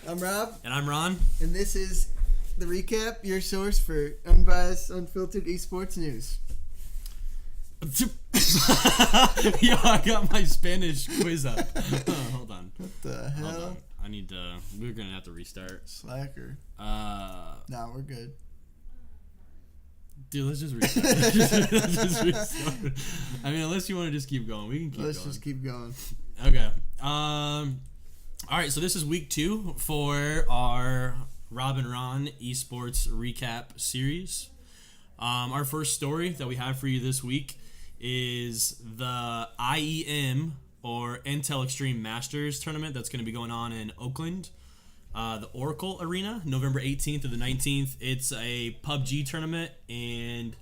I'm Rob. And I'm Ron. And this is The Recap, your source for unbiased, unfiltered eSports news. Yo, I got my Spanish quiz up. Hold on. What the hell? Hold on. I need to... We're going to have to restart. Slacker. Nah, we're good. Dude, let's just restart. Let's just restart. I mean, unless you want to just keep going. We can keep going. Let's just keep going. Okay. All right, so this is week 2 for our Rob&Ron eSports recap series. Our first story that we have for you this week is the IEM, or Intel Extreme Masters tournament that's going to be going on in Oakland. The Oracle Arena, November 18th to the 19th. It's a PUBG tournament, and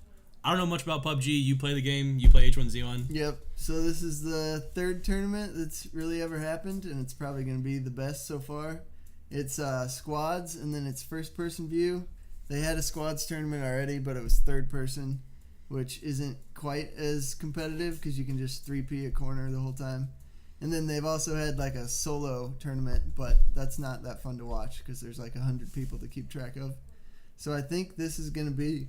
I don't know much about PUBG. You play the game. You play H1Z1. Yep. So this is the third tournament that's really ever happened, and it's probably going to be the best so far. It's squads, and then it's first-person view. They had a squads tournament already, but it was third-person, which isn't quite as competitive because you can just 3P a corner the whole time. And then they've also had like a solo tournament, but that's not that fun to watch because there's like 100 people to keep track of. So I think this is going to be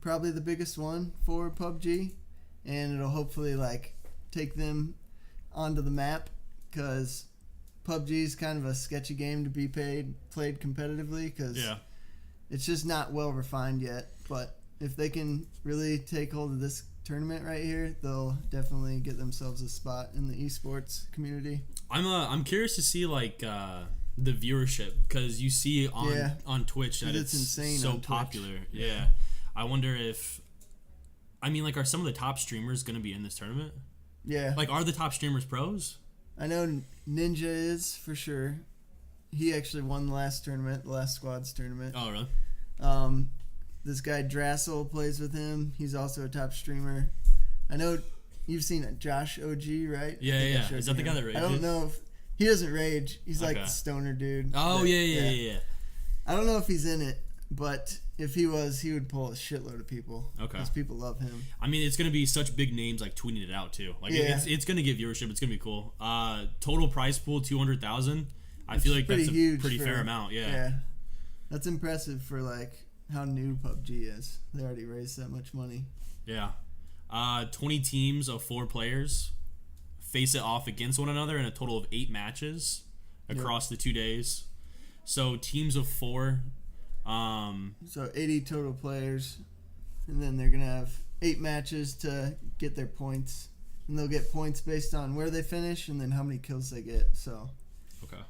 probably the biggest one for PUBG, and it'll hopefully like take them onto the map because PUBG is kind of a sketchy game to be played competitively because it's just not well refined yet. But if they can really take hold of this tournament right here, they'll definitely get themselves a spot in the esports community. I'm curious to see like the viewership because you see on Twitch that it's insane, so popular. Yeah. I wonder if, I mean, like, are some of the top streamers going to be in this tournament? Yeah. Like, are the top streamers pros? I know Ninja is for sure. He actually won the last tournament, the last squads tournament. Oh, really? This guy Drassel plays with him. He's also a top streamer. I know you've seen Josh OG, right? Yeah. Is that the guy that rages? I don't know if he doesn't rage. He's like the stoner dude. Oh, yeah. I don't know if he's in it, but if he was, he would pull a shitload of people. Okay. Because people love him. I mean, it's going to be such big names like tweeting it out too. Like it's going to get viewership. It's going to be cool. Total prize pool $200,000. I feel like that's a pretty fair amount. Yeah. That's impressive for like how new PUBG is. They already raised that much money. Yeah. 20 teams of 4 players face it off against one another in a total of 8 matches across the 2 days. So teams of 4. So 80 total players, and then they're going to have 8 matches to get their points. And they'll get points based on where they finish and then how many kills they get. So, okay.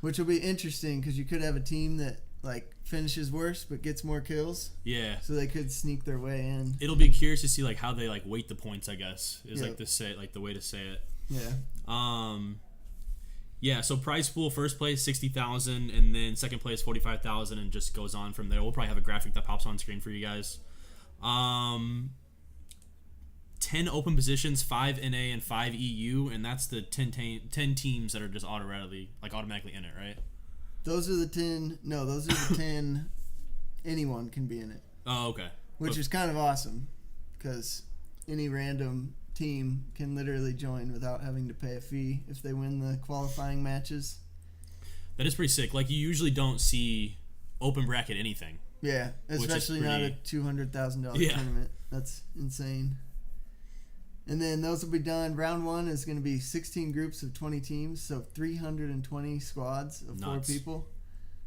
Which will be interesting because you could have a team that like finishes worse but gets more kills. Yeah. So they could sneak their way in. It'll be curious to see like how they like weight the points, I guess. Is like the way to say it. Yeah. Yeah, so prize pool, first place $60,000, and then second place $45,000, and just goes on from there. We'll probably have a graphic that pops on screen for you guys. 10 open positions, 5 NA and 5 EU, and that's the 10 teams that are just automatically in it, right? Those are the 10. No, those are the 10. Anyone can be in it. Oh, okay. Which is kind of awesome because any random team can literally join without having to pay a fee if they win the qualifying matches. That is pretty sick. Like, you usually don't see open bracket anything. Yeah, especially not a $200,000 tournament. That's insane. And then those will be done. Round 1 is going to be 16 groups of 20 teams, so 320 squads of 4 people.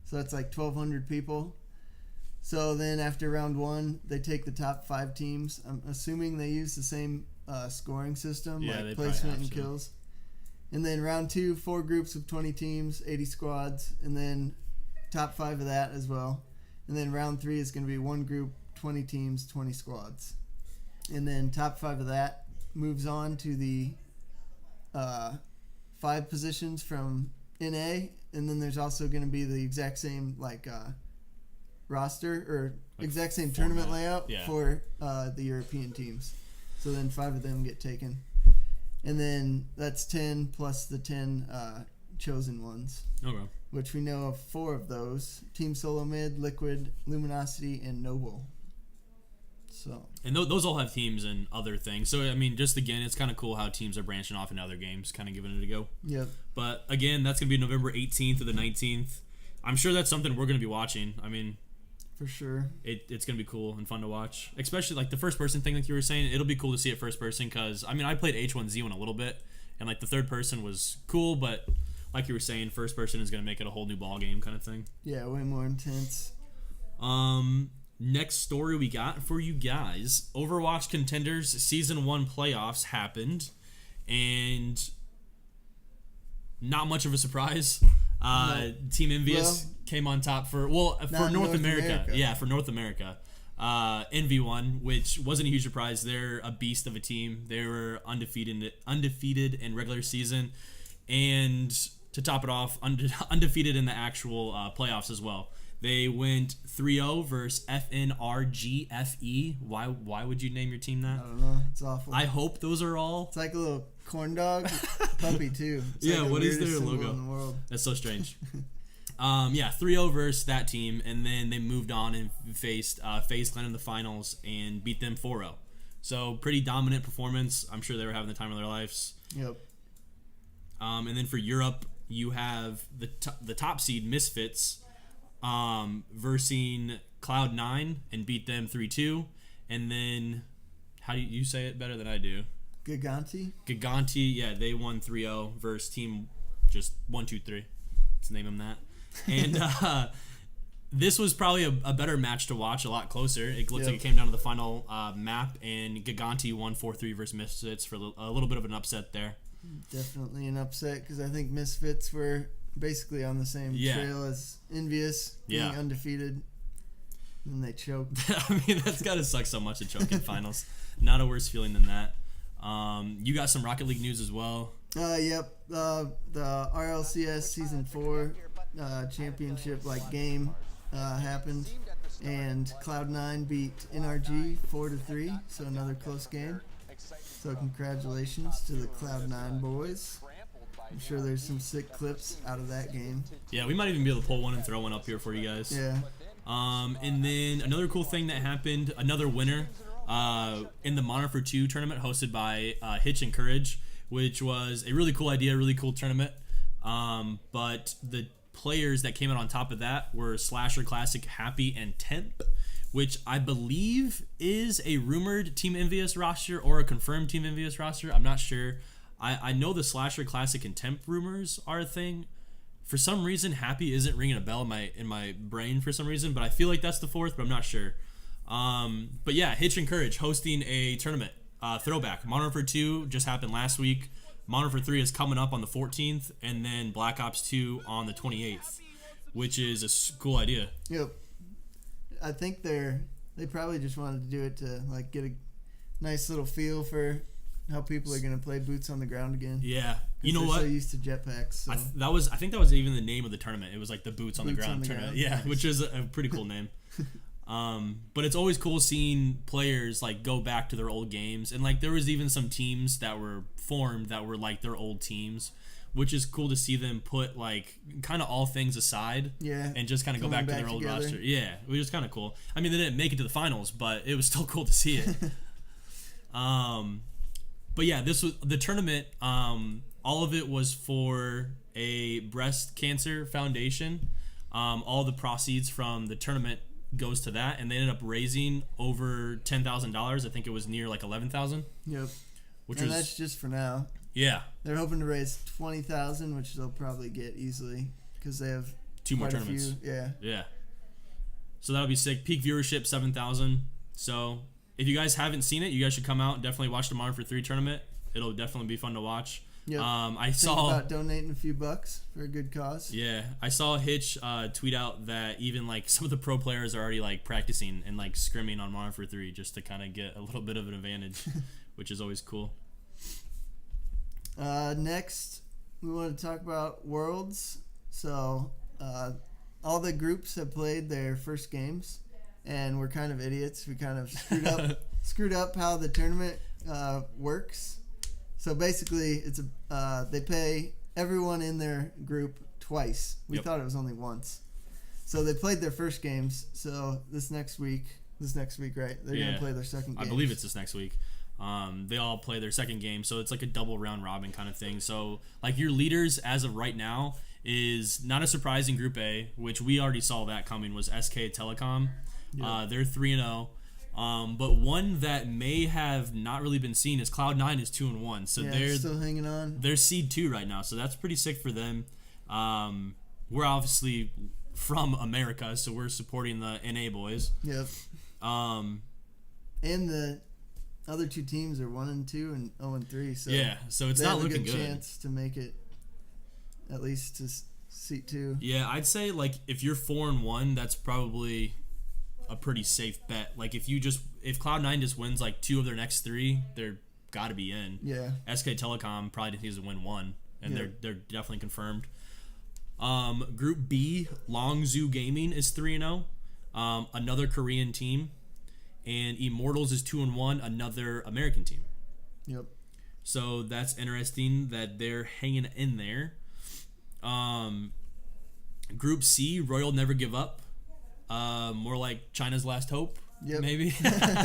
So that's like 1,200 people. So then after round 1, they take the top 5 teams. I'm assuming they use the same scoring system, like placement and kills. And then round 2, 4 groups of 20 teams, 80 squads, and then top 5 of that as well. And then round 3 is going to be 1 group, 20 teams, 20 squads. And then top 5 of that moves on to the 5 positions from NA, and then there's also going to be the exact same roster or like exact same tournament layout for the European teams. So then 5 of them get taken. And then that's 10 plus the 10 chosen ones. Okay. Which we know of 4 of those. Team Solo Mid, Liquid, Luminosity, and Noble. So. And those all have teams and other things. So, I mean, just again, it's kind of cool how teams are branching off into other games, kind of giving it a go. Yep. But, again, that's going to be November 18th to the 19th. I'm sure that's something we're going to be watching. I mean, For sure. it's going to be cool and fun to watch. Especially like the first person thing like you were saying. It'll be cool to see it first person because, I mean, I played H1Z1 a little bit. And like the third person was cool, but like you were saying, first person is going to make it a whole new ball game kind of thing. Yeah, way more intense. Next story we got for you guys. Overwatch Contenders Season 1 playoffs happened. And not much of a surprise. No. Team Envious came on top for North America. Yeah, for North America. Envy won, which wasn't a huge surprise. They're a beast of a team. They were undefeated in regular season, and to top it off, undefeated in the actual playoffs as well. They went 3-0 versus FNRGFE. Why would you name your team that? I don't know. It's awful. I hope those are all. It's like a little corn dog puppy too. It's Yeah, like what is their symbol logo? in the world. That's so strange. 3-0 versus that team, and then they moved on and faced FaZe Clan in the finals and beat them 4-0. So pretty dominant performance. I'm sure they were having the time of their lives. Yep. And then for Europe, you have the top seed Misfits versus Cloud9 and beat them 3-2. And then, how do you say it better than I do? Giganti, yeah, they won 3-0 versus team just 1-2-3. Let's name them that. And this was probably a better match to watch, a lot closer. It looks like it came down to the final map, and Giganti won 4-3 versus Misfits for a little bit of an upset there. Definitely an upset because I think Misfits were basically on the same trail as Envious, being undefeated, and they choked. I mean, that's got to suck so much to choke in finals. Not a worse feeling than that. You got some Rocket League news as well. Yep. The RLCS Season 4 championship game happened, and Cloud9 beat NRG 4-3, so another close game. So congratulations to the Cloud9 boys. I'm sure there's some sick clips out of that game. Yeah, we might even be able to pull one and throw one up here for you guys. Yeah. And then another cool thing that happened, another winner in the Modern for 2 tournament hosted by Hitch and Courage, which was a really cool idea, really cool tournament. But the players that came out on top of that were Slasher Classic, Happy, and Temp, which I believe is a rumored Team Envious roster or a confirmed Team Envious roster. I'm not sure. I know the Slasher Classic and Temp rumors are a thing. For some reason, Happy isn't ringing a bell in my brain for some reason, but I feel like that's the fourth, but I'm not sure. But yeah, Hitch and Courage hosting a tournament. Throwback. Modern for 2 just happened last week. Modern for 3 is coming up on the 14th, and then Black Ops 2 on the 28th, which is a cool idea. Yep. I think they probably just wanted to do it to get a nice little feel for how people are gonna play boots on the ground again. Yeah, you know they're what? So used to jetpacks. So. I think that was even the name of the tournament. It was like the boots on the ground tournament. Yeah, nice. Which is a pretty cool name. But it's always cool seeing players go back to their old games, and there was even some teams that were formed that were their old teams, which is cool to see them put kind of all things aside, and just kind of go back to their old roster. Yeah, it was kind of cool. I mean, they didn't make it to the finals, but it was still cool to see it. But yeah, this was the tournament. All of it was for a breast cancer foundation. All the proceeds from the tournament goes to that, and they ended up raising over $10,000. I think it was near $11,000. Yep. That's just for now. Yeah. They're hoping to raise $20,000, which they'll probably get easily because they have 2 more tournaments. Yeah. So that'll be sick. Peak viewership 7,000. So if you guys haven't seen it, you guys should come out and definitely watch the Modern for 3 tournament. It'll definitely be fun to watch. Yep. I Think about donating a few bucks for a good cause. Yeah, I saw Hitch tweet out that even some of the pro players are already practicing and scrimming on Modern for 3 just to kind of get a little bit of an advantage, which is always cool. Next, we want to talk about Worlds. So all the groups have played their first games, and we're kind of idiots. We kind of screwed up how the tournament works. So basically, it's they pay everyone in their group twice. We thought it was only once. So they played their first games. So this next week, right? They're gonna play their second game. I believe it's this next week. They all play their second game, so it's a double round robin kind of thing. So your leaders as of right now is not a surprise in Group A, which we already saw that coming, was SK Telecom. Yep. They're 3-0. But one that may have not really been seen is Cloud9 is 2-1. So they're still hanging on. They're seed 2 right now, so that's pretty sick for them. We're obviously from America, so we're supporting the NA boys. Yep. And the other two teams are 1-2 and 0-3. So yeah, so it's not looking good. They have a good chance to make it at least to seat 2. Yeah, I'd say like if you're 4-1, that's probably a pretty safe bet. Like if Cloud9 just wins like 2 of their next 3, they're got to be in. Yeah. SK Telecom probably needs to win 1, and they're definitely confirmed. Group B, Longzhou Gaming is 3-0, another Korean team, and Immortals is 2-1, another American team. Yep. So that's interesting that they're hanging in there. Group C, Royal Never Give Up. More like China's Last Hope, maybe. Because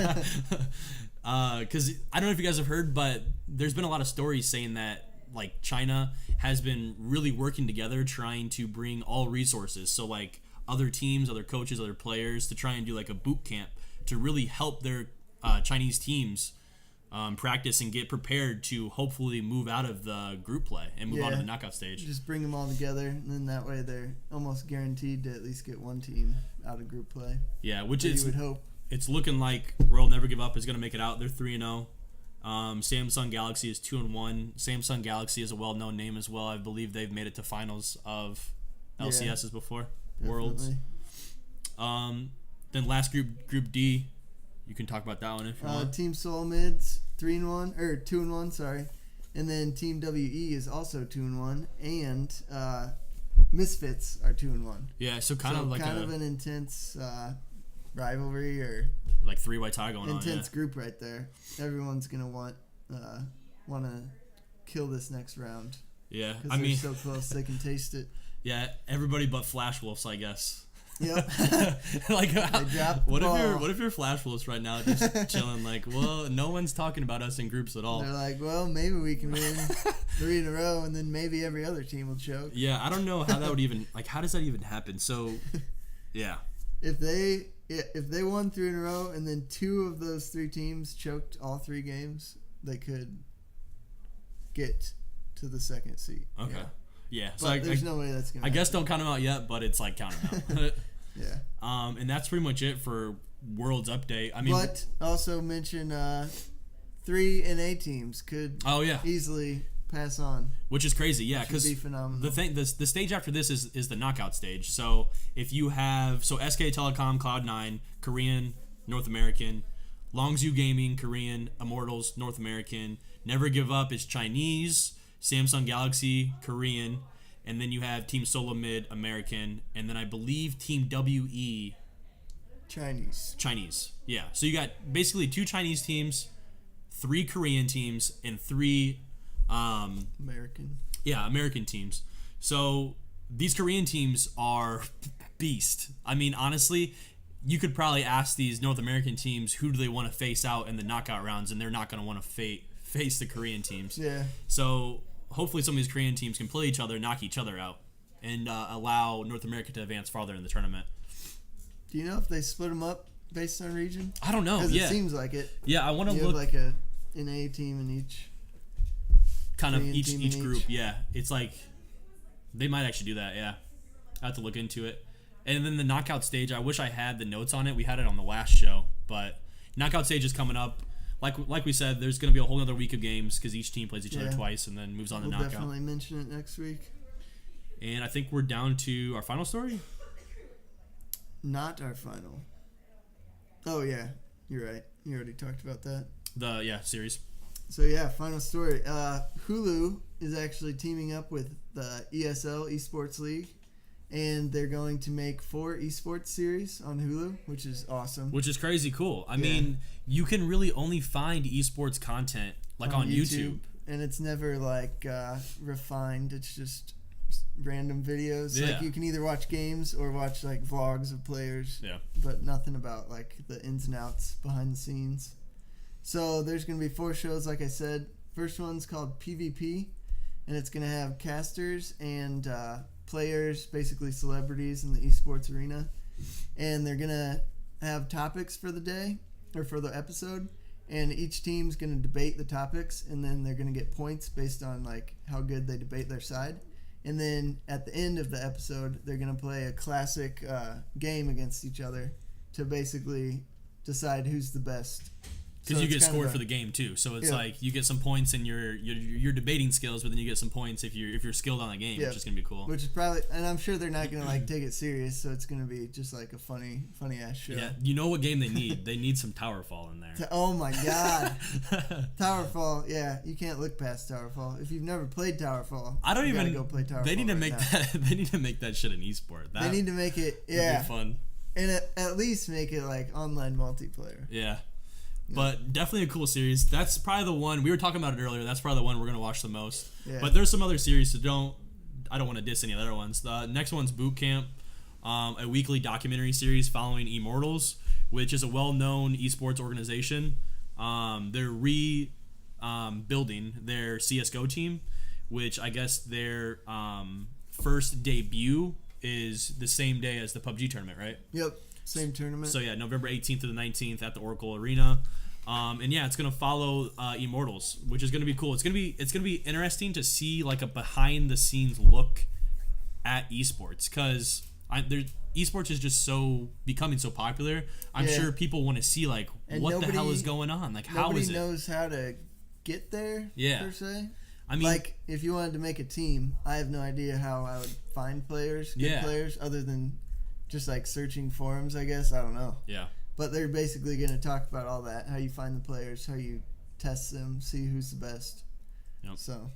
I don't know if you guys have heard, but there's been a lot of stories saying that like China has been really working together trying to bring all resources. So like other teams, other coaches, other players to try and do like a boot camp to really help their Chinese teams practice and get prepared to hopefully move out of the group play and move on to the knockout stage. Just bring them all together, and then that way they're almost guaranteed to at least get one team out of group play. Yeah, which is you would hope. It's looking like Royal Never Give Up is going to make it out. They're 3-0. Samsung Galaxy is 2-1. Samsung Galaxy is a well-known name as well. I believe they've made it to finals of LCSs before, Worlds. Then last group D. You can talk about that one if you want. Team Seoul Mids 3-1 or 2-1, sorry, and then Team WE is also 2-1, and Misfits are 2-1. Yeah, so kind of an intense rivalry or like 3-way tie going intense group right there. Everyone's gonna want to kill this next round. Yeah, I mean, so close they can taste it. Yeah, everybody but Flash Wolves, I guess. Yep. Like, what if you're Flash Wolves right now, just chilling? Like, well, no one's talking about us in groups at all. They're like, well, maybe we can win 3 in a row, and then maybe every other team will choke. Yeah, I don't know how that would even how does that even happen? So, yeah. If they won 3 in a row, and then 2 of those 3 teams choked all 3 games, they could get to the second seat. Okay. Yeah, so there's no way that's gonna happen. guess don't count them out yet, but it's like count them out. Yeah. And that's pretty much it for Worlds update. I mean, but also mention 3 NA teams could easily pass on, which is crazy. Yeah, because the stage after this is the knockout stage. So if you have SK Telecom, Cloud9, Korean, North American, Longzhou Gaming, Korean, Immortals, North American, Never Give Up is Chinese, Samsung Galaxy, Korean, and then you have Team Solo Mid, American, and then I believe Team WE, Chinese. Yeah. So you got basically 2 Chinese teams, 3 Korean teams, and 3 American. Yeah, American teams. So these Korean teams are beast. I mean, honestly, you could probably ask these North American teams who do they want to face out in the knockout rounds, and they're not going to want to face the Korean teams. Yeah. So hopefully some of these Korean teams can play each other, knock each other out, and allow North America to advance farther in the tournament. Do you know if they split them up based on region? I don't know. Because it seems like it. Yeah, I want to look. Have like a NA team in each. Kind of each group. Yeah, it's like they might actually do that. Yeah, I have to look into it. And then the knockout stage. I wish I had the notes on it. We had it on the last show, but knockout stage is coming up. Like we said, there's going to be a whole other week of games because each team plays each other twice and then moves on to knockout. We'll definitely mention it next week. And I think we're down to our final story. Not our final. Oh, yeah. You're right. You already talked about that. Series. So, final story. Hulu is actually teaming up with the ESL, eSports League. And they're going to make 4 eSports series on Hulu, which is awesome. Which is crazy cool. I mean, you can really only find eSports content like on YouTube. And it's never like refined. It's just random videos. Yeah. Like you can either watch games or watch like vlogs of players. Yeah. But nothing about like the ins and outs behind the scenes. So there's going to be 4 shows, like I said. First one's called PvP, and it's going to have casters and players, basically celebrities in the eSports arena, and they're gonna have topics for the day or for the episode, and each team's gonna debate the topics, and then they're gonna get points based on like how good they debate their side. And then at the end of the episode, they're going to play a classic game against each other to basically decide who's the best. Because you get scored for the game too, so it's like you get some points in your debating skills, but then you get some points if you're skilled on the game, which is gonna be cool. Which is probably, and I'm sure they're not gonna like take it serious, so it's gonna be just like a funny ass show. Yeah, you know what game they need? They need some Towerfall in there. Oh my god, Towerfall! Yeah, you can't look past Towerfall. If you've never played Towerfall, you gotta go play Towerfall. They need to make that. They need to make that shit an esport. They need to make it. Yeah, be fun. And at least make it like online multiplayer. Yeah. But definitely a cool series. That's probably the one we were talking about it earlier. That's probably the one we're gonna watch the most. Yeah. But there's some other series, so I don't want to diss any of the other ones. The next one's Boot Camp, a weekly documentary series following Immortals, which is a well-known esports organization. They're building their CS:GO team, which I guess their first debut is the same day as the PUBG tournament, right? Yep, same tournament. So yeah, November 18th to the 19th at the Oracle Arena. And yeah, it's gonna follow Immortals, which is gonna be cool. It's gonna be interesting to see like a behind the scenes look at esports, because esports is just becoming so popular. I'm sure people want to see like what the hell is going on. Like how is it? Nobody knows how to get there. Yeah. Per se. I mean, like if you wanted to make a team, I have no idea how I would find players, good players, other than just like searching forums. I guess I don't know. Yeah. But they're basically going to talk about all that, how you find the players, how you test them, see who's the best. Yep. So,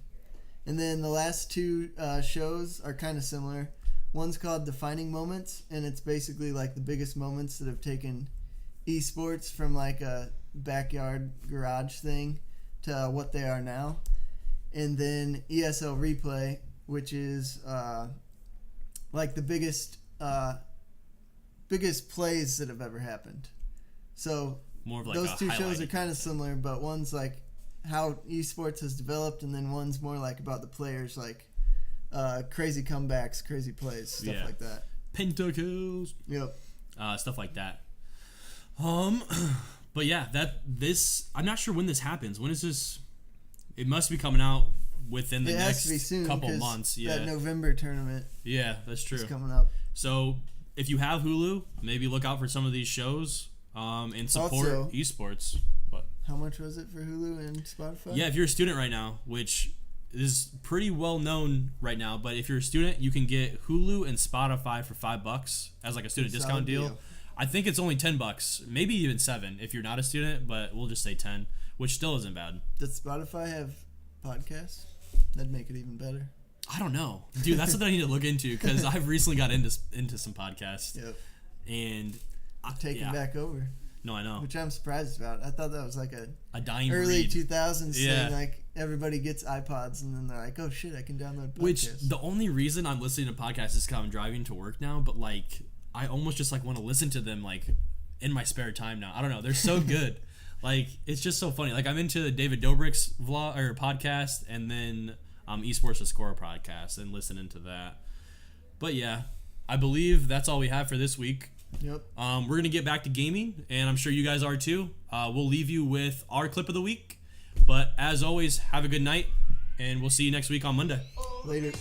and then the last two shows are kind of similar. One's called Defining Moments, and it's basically like the biggest moments that have taken esports from like a backyard garage thing to what they are now. And then ESL Replay, which is like the biggest plays that have ever happened. So more of like those two shows are kind of similar, but one's like how esports has developed, and then one's more like about the players, like crazy comebacks, crazy plays, stuff like that. Pentakills. Yep. Stuff like that. But yeah, I'm not sure when this happens. When is this? It must be coming out within the next couple months. Yeah. That November tournament. Yeah, that's true. It's coming up. So if you have Hulu, maybe look out for some of these shows and support esports. But how much was it for Hulu and Spotify? Yeah, if you're a student right now, which is pretty well known right now, but if you're a student, you can get Hulu and Spotify for $5 as like a student discount deal. I think it's only $10, maybe even $7 if you're not a student, but we'll just say 10, which still isn't bad. Does Spotify have podcasts? That'd make it even better. I don't know, dude. That's something I need to look into, because I've recently got into some podcasts. Yep. And taking back over. No, I know. Which I'm surprised about. I thought that was like a dying early breed. 2000s thing. Like everybody gets iPods, and then they're like, "Oh shit, I can download podcasts." Which the only reason I'm listening to podcasts is because I'm driving to work now. But like, I almost just like want to listen to them like in my spare time now. I don't know. They're so good. Like it's just so funny. Like I'm into David Dobrik's vlog or podcast, and then eSports The Score podcast, and listening to that. But yeah, I believe that's all we have for this week. Yep. We're gonna get back to gaming, and I'm sure you guys are too. We'll leave you with our clip of the week. But as always, have a good night, and we'll see you next week on Monday. Later.